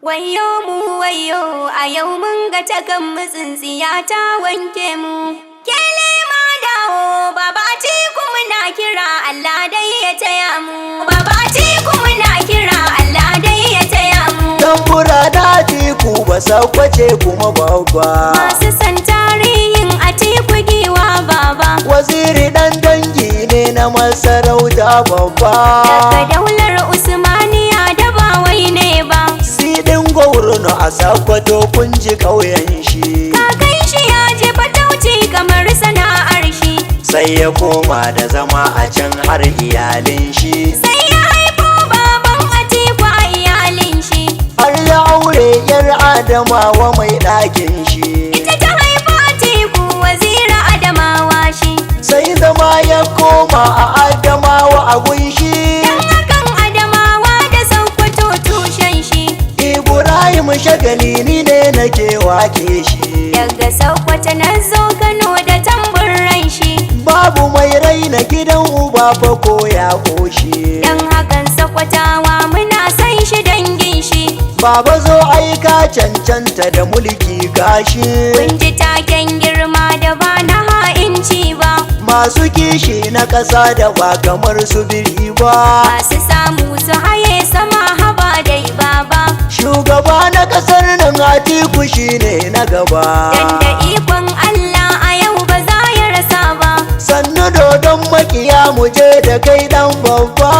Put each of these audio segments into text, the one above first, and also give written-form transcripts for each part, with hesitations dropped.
Wayo mu wayo a yau mun ga takan mu tsintsiya ta wanke mu. Kele ma dawo baba Atiku muna kira Allah dai ya taya mu. Baba Atiku muna kira Allah dai ya taya mu. Tambura da Atiku ba sakwace kuma babba. Masu san tarihin Atiku giwa baba. Waziri dan dangi ne na masarauta babba. Daga daular Usmaniya da ba wai ne ba. Sidin gwauruno a Sakwato kun ji ƙauyen shi. Kakan shi ya je fatauci kamar sana'ar shi. Sai ya koma da zama a can har iyalin shi. Sai ya haifo baban Atiku a iyalin shi. Har ya aure yar Adamawa mai ɗakin shi. Ita ta haifa Atiku wazira Adamawa shi. Sai zama ya koma a Adamawa a gunshi. Dan hakan Adamawa da Sokoto tushen shi. Ibrahim Shagali ni ne nake wake shi. Daga Sokoto na zo Kano da tamburan shi. Babu mai raina gidan uba fa ko ya koshi. Dan hakan Sokotawa muna san shi dangin shi. Baba zo aika cancanta da mulki gashi. Kun ji taken girma da ba na ha'inci ba. Masu kishi na ƙasa da ba kamar su biri ba. Masu samu su haye sama haba dai baba. Shugaba na ƙasar nan Atiku shine na gaba. Dan da ikon Allah a yau ba za ya rasa ba. Sannu dodon makiya mu je da kai dan babba.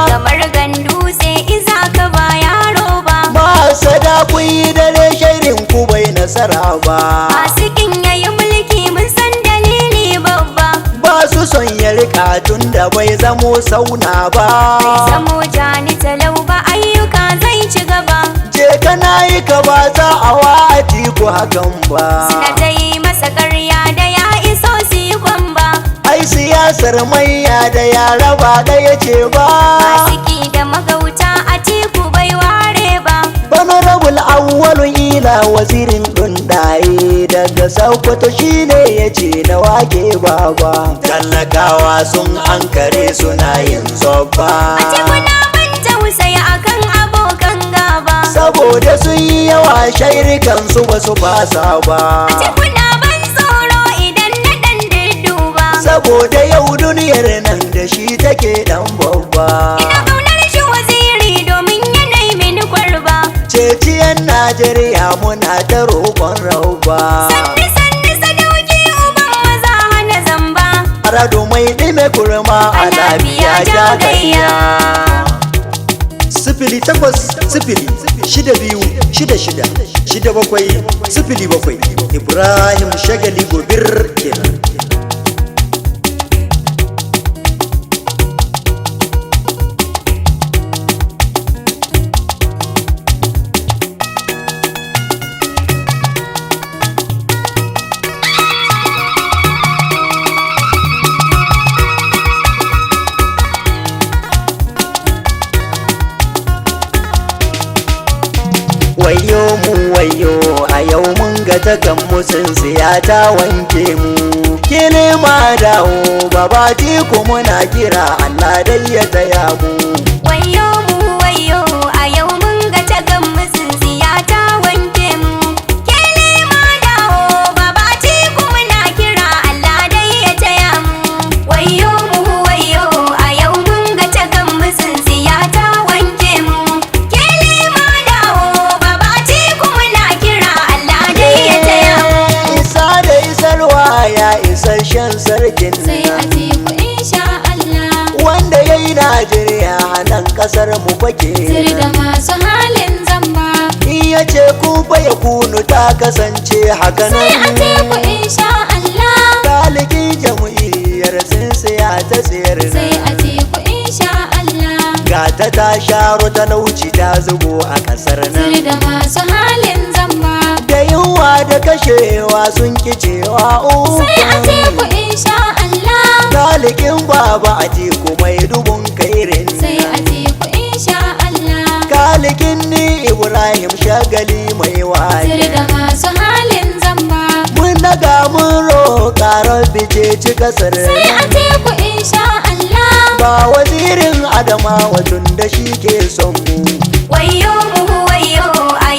Kamar gandutse iza ka ba yaro ba. Masada kun yi dare shairin ku bai nasara ba. Masu kin yayi mulki mun san dalili babba. Ba su son ya rika tun da bai zamo sauna ba. Bai zamo jani talau ba ayyuka zai ci gaba. Je kana yi ka ba za a wa Atiku hakan ba. Suna ta yi masa ƙarya da ya iso sikon ba. Ai siyasar manya da yara ba ɗaya ce ba. Masu ki da magauta Atiku bai ware ba. Honorable Awwalu Ila wazirin dundaye daga Sokoto shine ya ce na wake baba. Talakawa sun ankare suna yin zobba. Atiku na ban tausaya akan abokan gaba. Saboda sun yi yawa shairikan su ba su fasa ba. Atiku na ban tsoro idan na dan dudduba. Saboda yau duniyar nan da shi take dan babba. Ina kaunar shi waziri domin yanayi mini kwarba. Ceciyan Najeriya muna ta roƙon rauba. Sanni sanni sadauki uban maza hana zamba. Arado mai ɗime kurma a lafiya jagayya. 0800-6266-6707 Ibrahim Shagali Gobir kenan. Wayo mu wayo a yau mun ga takan mu tsintsiya ta wanke mu. Kele ma dawo baba Atiku muna kira Allah dai ya taya mu. Wayo mu wayo a yau mun ga tagan mu tsintsiya ta wanke mu. Kele ma dawo baba Atiku muna kira Allah dai ya taya mu. Wayo mu wayo a yau mun ga tagan mu tsintsiya ta wanke mu. Kele ma dawo baba Atiku muna kira Allah dai ya taya mu. Isa da isarwa ya isasshen sarkin Sai nan. Atiku insha Allah. Wanda ya yi Najeriya nan kasar mu fake. Sir da masu halin zamba. In ya ce ku ya kunu ta kasance haka nan. Sai Atiku insha Allah. Dalikin jam'iyyar tsintsiya ta tsayar Sai nan. Atiku insha Allah. Gata ta sharo talauci ta zubo a kasar Sir nan. da masu halin zamba. Da yunwa da kashewa sun ki cewa Sai Atiku insha Allah. Dalikin baba Atiku mai dubun kairin Sai Atiku insha Allah. Kalikin ni Ibrahim Shagali mai Sir waye. da masu halin zamba. Mun daga mun roƙa rabbi ce ci kasar Sai nan. Atiku insha Allah. Ba wazirin Adamawa tun da shi ke son mu. Wayo mu wayo a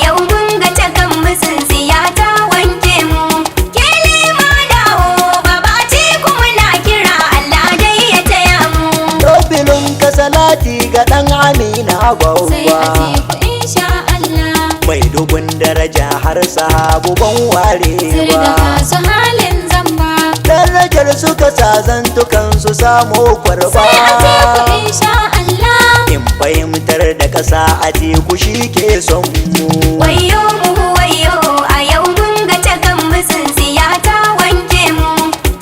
salati ga ɗan amina sai babba Atiku insha Allah. mai dubun daraja har sahabu ban ware Sir da ba masu halin zamba. darajar suka sa zantukan su samu kwarba Sai Atiku insha Allah. in fahimtar da ƙasa a teku shi ke son mu Wayo mu wayo a yau mun ga takan musunsiya ta wanke mu.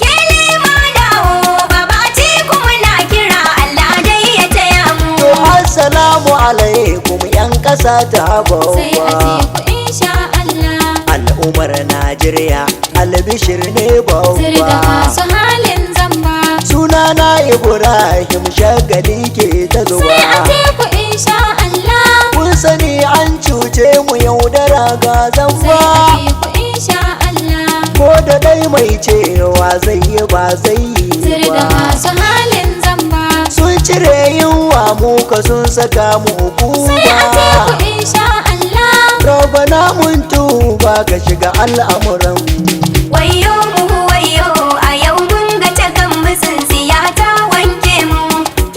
Kele ma dawo baba Atiku muna kira Allah dai ya taya mu. to assalamu alaikum yan ƙasa ta Sai babba Atiku insha Allah. al'ummar najeriya albishir ne Sir da babba masu halin zamba. sunana ibrahim shagali ke ta Sai zuba Atiku insha Allah. kun sani an cuce mu yaudara ga Sai zamba Atiku insha Allah. ko da dai mai cewa zai yi ba zai yi Sir da ba masu halin zamba. sun cire yunwa muka sun saka mu Sai Atiku hukuma insha Allah. rabana mun tuba ka shiga al'amuran Wayo mu wayo a yau mun ga takan musunsiya ta wanke mu.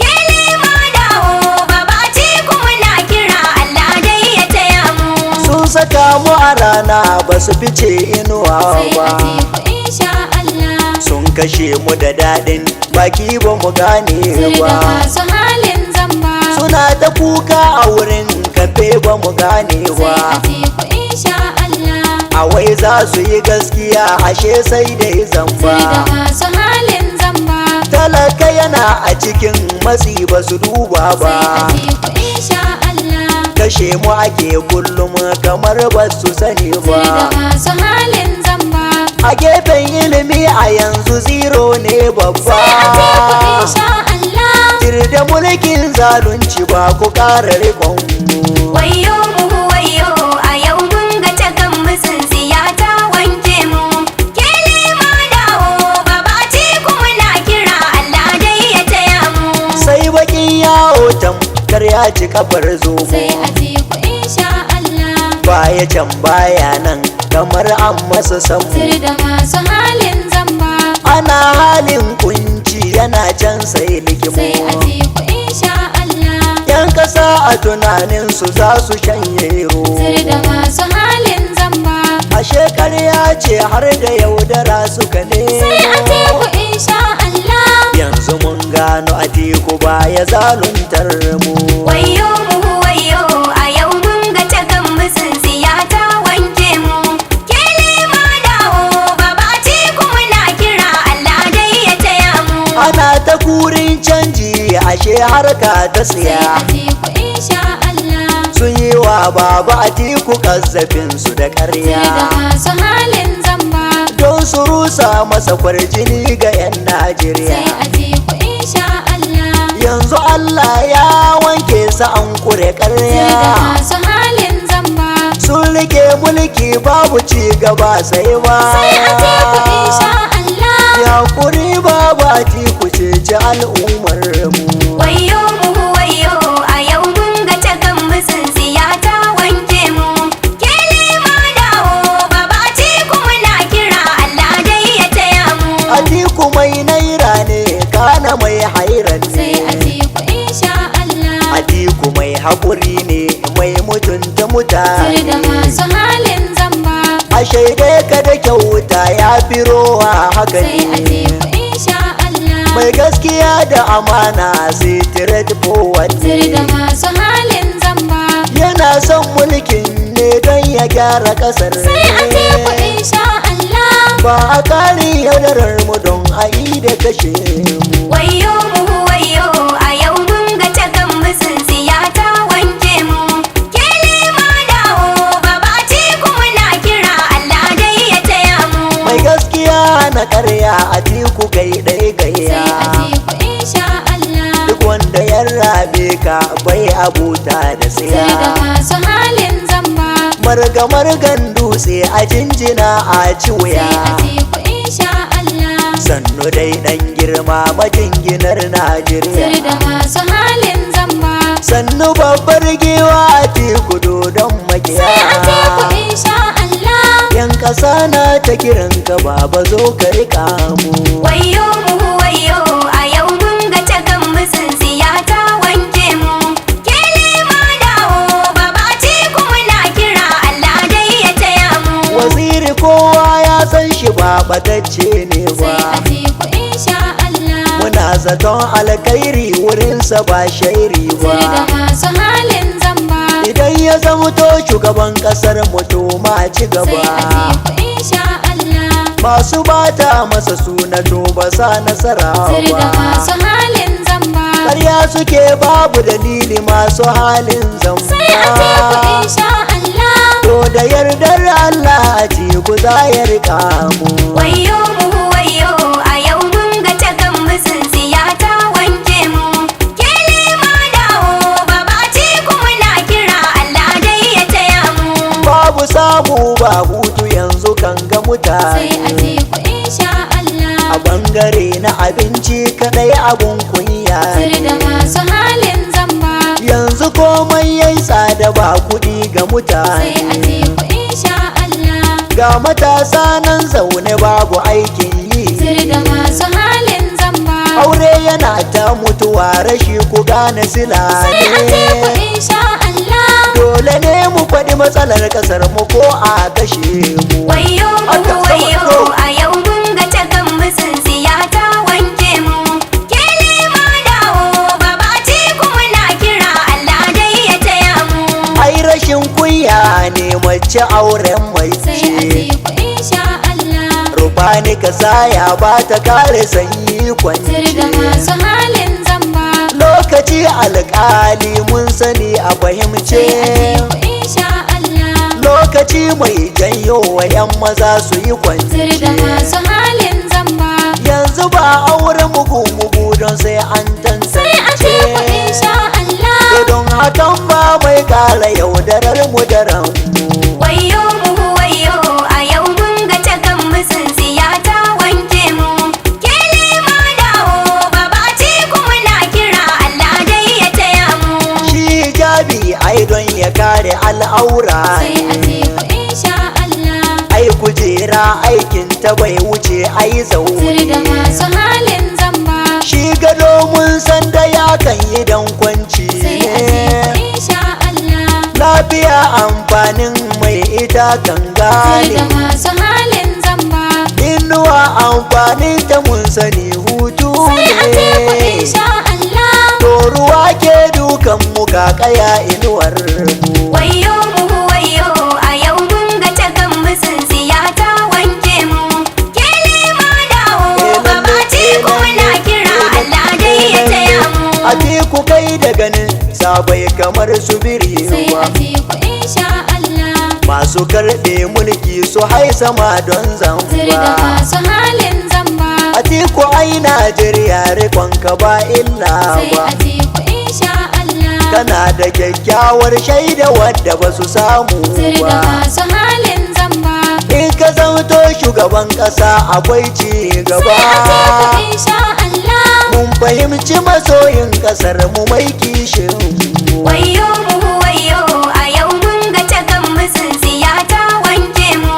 Kele ma dawo baba Atiku muna kira Allah dai ya taya mu. sun saka mu a rana ba su fice inuwa Sai ba Atiku insha Allah. sun kashe mu da daɗin baki ba mu gane Sir da ba masu halin zamba. suna ta kuka a wurin kafe ba mu gane Sai ba Atiku insha Allah. a wai za su yi gaskiya ashe sai dai Sir da zamba masu halin zamba. talaka yana a cikin matsi ba su duba Sai ba Atiku insha Allah. kashe mu ake kullum kamar ba su sani Sir da ba masu halin zamba. a gefen ilimi a yanzu zero ne babba Sai Atiku insha Allah. da mulkin zalunci ba ku ƙara rikon mu Wayo mu wayo a yau mun ga takan musunsiya ta wanke mu. Kele ma dawo baba Atiku muna kira Allah dai ya taya mu. sai bakin yawo tamkar ya ci kafar zomo Sai Atiku insha Allah. baya can baya nan kamar an masa sammu Sir da masu halin zamba. ana halin kunci yana can sai likimo Sai Atiku insha Allah. yan kasa a tunanin su za su shanye ro Sir da masu halin zamba. ashe ƙarya ce har da yaudara suka Sai Atiku nemo insha Allah. yanzu mun gano atiku baya zaluntar mu Wayo mu wayo a yau mun ga takan musunsiya ta wanke mu. Kele ma dawo baba Atiku muna kira Allah dai ya taya mu. ana ta kurin canji ashe harka ta Sai siya Atiku insha Allah. sun yi wa baba atiku kazzafin su da Sir ƙarya da masu halin zamba. don su rusa masa kwarjini ga 'yan Najeriya. Sai Atiku insha Allah. Yanzu Allah ya wanke sa an kure Sir da ƙarya. masu halin zamba. Sun rike mulki babu ci gaba sai ba. Sai Atiku insha Allah. Ya kuri babu atiku ceci al'ummar mu. Wayo mu wayo a yau mun ga takan musunsiya ta wanke mu. Kele ma dawo baba Atiku muna kira Allah dai ya taya mu. Atiku mai naira ne kana mai hairan Sai ne. Atiku insha Allah. Atiku mai haƙuri ne mai mutunta Sir da mutane. masu halin zamba. A shaide ka da kyauta ya fi rowa haka Sai ne. Atiku insha Allah. Mai gaskiya da amana sai tiret forward Sir da ne. masu halin zamba. Yana son mulkin ne don ya gyara ƙasar Sai Atiku ne. insha Allah. Ba a ƙari yaudarar mu don a yi da kashe mu. Wayo mu wayo a yau mun ga takan musunsiya ta wanke mu. Kele ma dawo baba Atiku muna kira Allah dai ya taya mu. Mai gaskiya na ƙarya Atiku kai ɗaya Sai gayya. Atiku insha Allah. Duk wanda ya rabe ka bai abuta da Sir da siya. masu halin zamba. Marga-margan dutse a jinjina a ci Sai wuya. Atiku insha Allah. Sannu dai ɗan girma majinginar Sir Najeriya. da masu halin zamba. Sannu babbar giwa Atiku dodon makiya. Sai Atiku insha Allah. Yan ƙasa na ta kiran ka baba zo ka riƙa mu. Wayo mu wayo a yau mun ga takan musunsiya ta wanke batacce ne ba sai Atiku insha Allah. muna zaton alkhairi wurinsa ba shairi ba Sir da masu halin zamba idan ya zamto shugaban kasar mu to ma ci sai gaba Atiku insha Allah. masu bata masa suna to ba sa nasara Sir da masu ba halin zamba karya suke babu dalili masu halin sai Atiku zamba insha Allah. to da yardar Allah Atiku za ya rika mu Wayo mu wayo a yau mun ga tagan musun siyata wanke mu. Kele ma dawo baba Atiku muna kira Allah dai ya taya mu. babu samu ba hutu yanzu kan ga Sai mutane Atiku insha Allah. a bangare na abinci kadai abun kunya Sir da ne masu halin zamba yanzu komai yayi tsada ba kuɗi ga sai mutane Atiku insha Allah. ga matasa nan zaune babu aikin Sir yi da masu halin zamba aure yana ta mutuwa rashi ku gane sila sai Atiku ne insha Allah. dole ne mu faɗi matsalar ƙasar mu ko a kashe mu Wayo Aka mu sama wayo to. a yau mun ga tagan musun siyata wanke mu. Kele ma dawo baba Atiku muna kira Allah dai ya taya mu. ai rashin kunya ne mace auren mai Sai ce Atiku insha Allah. rubani ka saya ba ta kare sanyi Sir da kwance masu halin zamba lokaci alƙali mun sani a fahimce sai Atiku insha Allah. lokaci mai janyo wa 'yan maza su yi Sir da kwance masu halin zamba yanzu ba auren mugu-mugu don sai an sai Atiku tantance insha Allah. don hakan ba mai kara yaudarar mu da ranmu Wayo mu wayo a yau mun ga tagan musun siyata wanke mu. Kele ma dawo baba Atiku muna kira Allah dai ya taya mu. shi jabi ai don ya kare al'aura Sai Atiku insha Allah. ai kujera aikin ta bai wuce ai Sir da zaune masu halin zamba shi gado mun san da ya kan yi dan kwanci sai Atiku insha Allah. lafiya amfanin mai ita kan Sir da gane masu halin zamba inuwa amfanin ta mun sani hutu sai Atiku ne insha Allah. to ruwa ke dukan mu ga kaya inuwar mu Wayo mu wayo a yau mun ga tagan musun siyata wanke mu. Kele ma dawo baba Atiku muna kira Allah dai ya taya mu. Atiku kai da ganin sabai kamar su biri Sai ba Atiku insha Allah. masu karɓe mulki su hai sama don Sir da zamba masu halin zamba Atiku ai Najeriya rikon ka ba illa sai ba Atiku insha Allah. kana da kyakkyawar shaida wadda ba su samu Sir da ba masu halin zamba in ka zamto shugaban ƙasa akwai ci sai gaba Atiku insha Allah. mun fahimci masoyin ƙasar mu mai kishin mu Wayo mu wayo a yau mun ga tagan musun siyata wanke mu.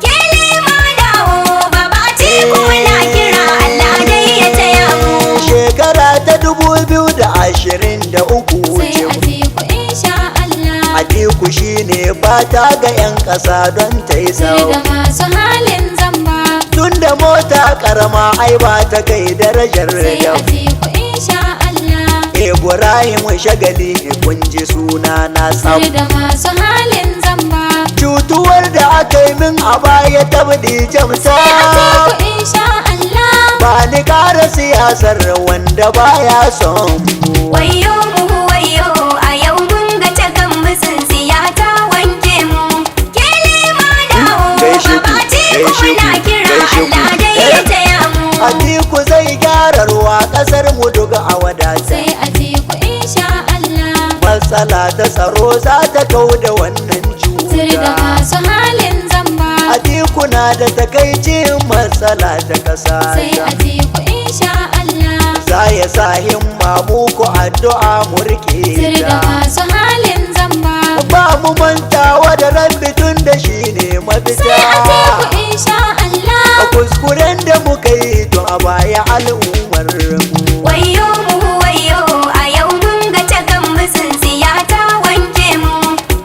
Kele ma dawo baba Atiku muna kira Allah dai ya taya mu. shekara ta 2023 Sai ce Atiku insha Allah. Atiku shine fata ga 'yan ƙasa don ta yi Sir sau da masu halin zamba tun da mota karama ai ba ta kai darajar sai yau Atiku insha Allah. Ibrahim shagali kun ji suna na Sir tsaf da masu halin zamba cutuwar da aka yi min a baya ta budi jamsa sai Atiku insha Allah. ba ni kara siyasar wanda baya son mu Wayo mu wayo a yau mun ga tagan musun siyata wanke mu. Kele ma dawo Gaishe ku, baba Atiku gaishe ku, muna kira gaishe ku. Allah dai ya taya mu. Atiku zai gyara ruwa ƙasar mu duka a wadata Sai Atiku insha Allah. matsala ta tsaro za ta kau da wannan Sir da cuta masu halin zamba Atiku na da takaicin matsala ta ƙasa sai Atiku insha Allah. za ya sa himma muku addu'a mu rike Sir da ta masu halin zamba ba mu mantawa da rabbi tun da shi ne sai mafita Atiku insha Allah. a kuskuren da muka yi tun a baya al'ummar mu Wayo mu wayo a yau mun ga tagan musun siyata wanke mu.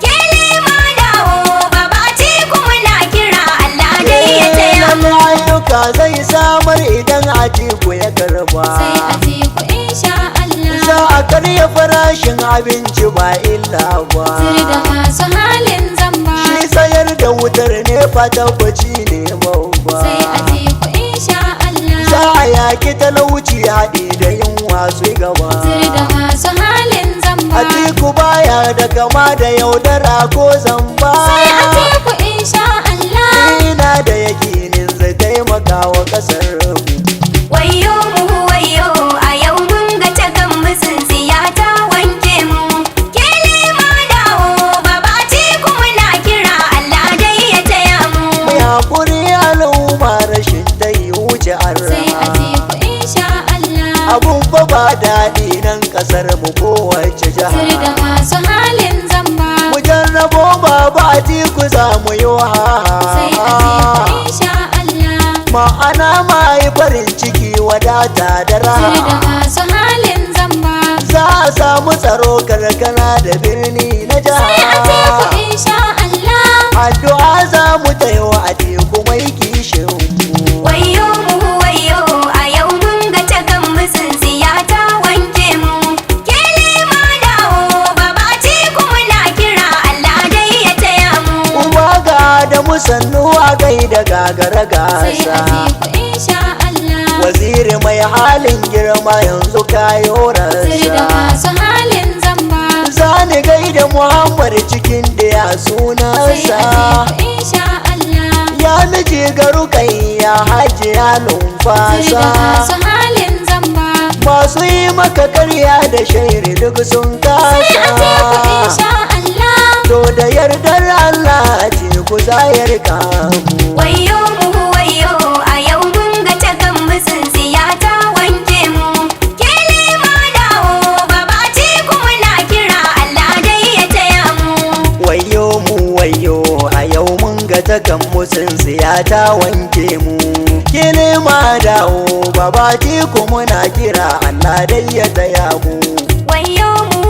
Kele ma dawo baba Atiku muna kira Allah dai ya taya mu. ayyuka karya farashin abinci ba illa ba. Sir da masu halin zamba. Shi sayar da wutar nefa tabbaci ne babba. Sai a teku insha Allah. Za a yaki talauci haɗi da yunwa su gaba. Sir da masu halin zamba. Atiku baya da kama da yaudara ko zamba. Sai a teku insha Allah. Ina da yakinin zai taimaka wa ƙasar mu. Wayo mu wayo a yau mun ga takan musun siya ta wanke mu. Kele ma dawo babaci kuma na kira Allah dai ya taya mu. Mai haƙuri al'umma rashin dai wuce arha. Sai a teku insha Allah. Abun fa ba daɗi nan ƙasar mu kowace Sir da jiha. masu halin zamba. Mu jarrabo baba Atiku za mu yi Sai a teku insha Allah. ma'ana ma yi farin ciki wadata da Sir da raha. masu halin zamba. Za a samu tsaro karkara da birni na Sai a teku jiha. insha Allah. Addu'a za mu tayo Atiku mai kishin mu. Wayo mu wayo a yau mun ga takan musun siya ta wanke mu. Kele ma dawo babaci kuma na kira Allah dai ya taya mu. Kuma ga da musannu a gaida gagara Sai a gasa. teku insha Allah. Waziri mai halin girma yanzu kayo Sir da rasa. masu halin zamba. Zani gaida Muhammad cikin da ya Sai a sunansa. teku insha Allah. Ya miji garukai ya haji ya Sir da numfasa. masu halin zamba. Masu yi maka karya da shairi duk sun Sai a teku kasa. insha Allah. To da yardar Allah ce ku zayar kamu. Wayo mu wayo a yau mun ga takan musun siya ta wanke mu. Kele ma dawo babaci kuma na kira Allah dai ya taya mu. Wayo mu wayo a yau mun ga takan musun siya ta wanke mu. Kile ma dawo babati ku muna kira Allah dai ya taya mu. Wayo mu